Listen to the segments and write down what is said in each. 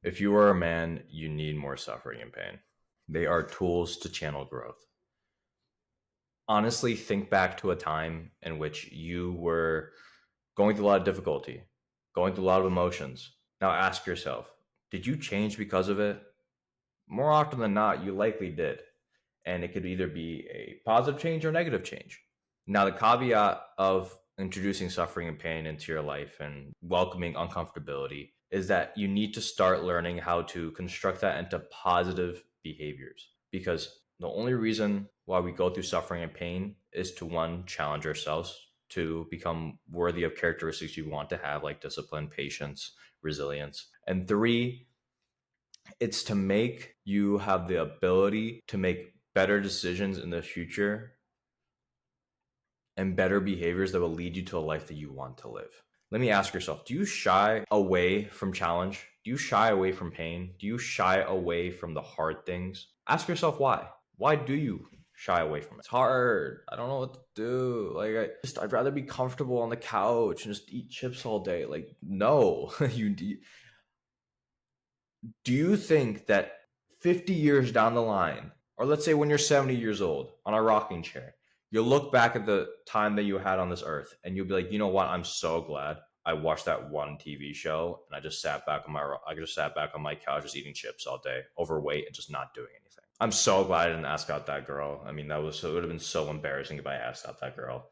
If you are a man, you need more suffering and pain. They are tools to channel growth. Honestly, think back to a time in which you were going through a lot of difficulty, going through a lot of emotions. Now ask yourself, did you change because of it? More often than not, you likely did. And it could either be a positive change or negative change. Now, the caveat of introducing suffering and pain into your life and welcoming uncomfortability is that you need to start learning how to construct that into positive behaviors. Because the only reason why we go through suffering and pain is to one, challenge ourselves to become worthy of characteristics you want to have, like discipline, patience, resilience. And three, it's to make you have the ability to make better decisions in the future and better behaviors that will lead you to a life that you want to live. Let me ask yourself, do you shy away from challenge? Do you shy away from pain? Do you shy away from the hard things? Ask yourself why. Why do you shy away from it? It's hard. I don't know what to do. I'd rather be comfortable on the couch and just eat chips all day. Like, no, do you think that 50 years down the line, or let's say when you're 70 years old on a rocking chair, you'll look back at the time that you had on this earth and you'll be like, you know what? I'm so glad I watched that one TV show and I just sat back on my couch just eating chips all day, overweight and just not doing anything. I'm so glad I didn't ask out that girl. I mean, it would have been so embarrassing if I asked out that girl.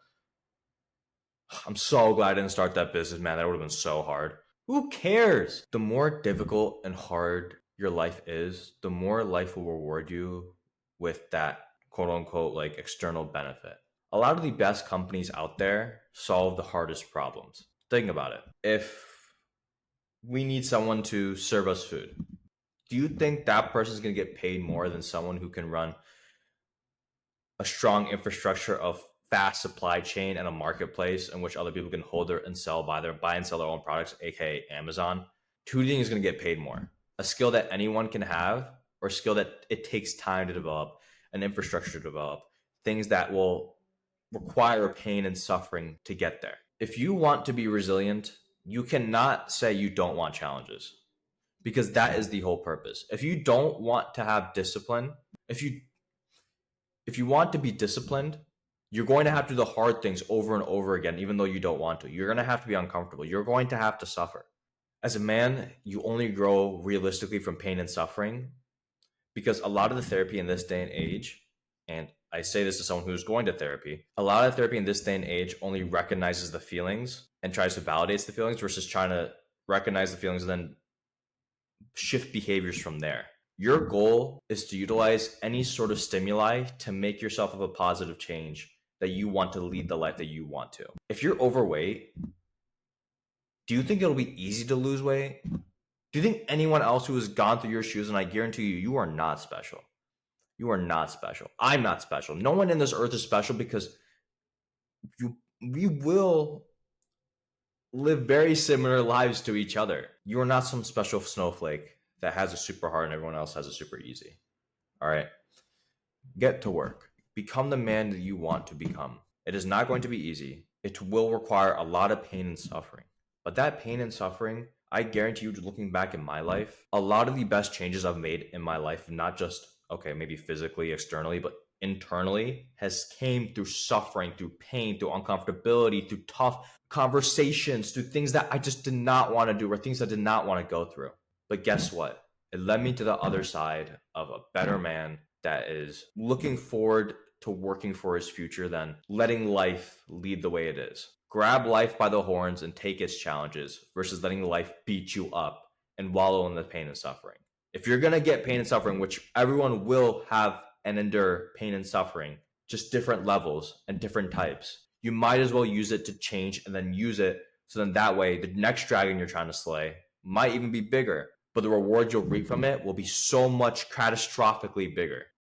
I'm so glad I didn't start that business, man. That would have been so hard. Who cares? The more difficult and hard your life is, the more life will reward you with that quote unquote like external benefit. A lot of the best companies out there solve the hardest problems. Think about it. If we need someone to serve us food, do you think that person is going to get paid more than someone who can run a strong infrastructure of fast supply chain and a marketplace in which other people can hold their and sell buy and sell their own products, aka Amazon? Tutoring is going to get paid more. A skill that anyone can have, or a skill that it takes time to develop, an infrastructure to develop, things that will require pain and suffering to get there. If you want to be resilient, you cannot say you don't want challenges because that is the whole purpose. If you don't want to have discipline, if you if you want to be disciplined, you're going to have to do the hard things over and over again, even though you don't want to. You're going to have to be uncomfortable. You're going to have to suffer. As a man, you only grow realistically from pain and suffering because a lot of the therapy in this day and age, and I say this to someone who's going to therapy, a lot of therapy in this day and age only recognizes the feelings and tries to validate the feelings versus trying to recognize the feelings and then shift behaviors from there. Your goal is to utilize any sort of stimuli to make yourself have a positive change that you want to lead the life that you want to. If you're overweight, do you think it'll be easy to lose weight? Do you think anyone else who has gone through your shoes, and I guarantee you, you are not special. You are not special. I'm not special. No one in this earth is special because we will live very similar lives to each other. You are not some special snowflake that has a super hard and everyone else has a super easy. All right. Get to work. Become the man that you want to become. It is not going to be easy. It will require a lot of pain and suffering. But that pain and suffering, I guarantee you, looking back in my life, a lot of the best changes I've made in my life, not just, okay, maybe physically, externally, but internally, has came through suffering, through pain, through uncomfortability, through tough conversations, through things that I just did not want to do or things I did not want to go through. But guess what? It led me to the other side of a better man that is looking forward to working for his future than letting life lead the way it is. Grab life by the horns and take its challenges versus letting life beat you up and wallow in the pain and suffering. If you're going to get pain and suffering, which everyone will have and endure pain and suffering, just different levels and different types, you might as well use it to change and then use it so then that way the next dragon you're trying to slay might even be bigger, but the rewards you'll reap from it will be so much catastrophically bigger.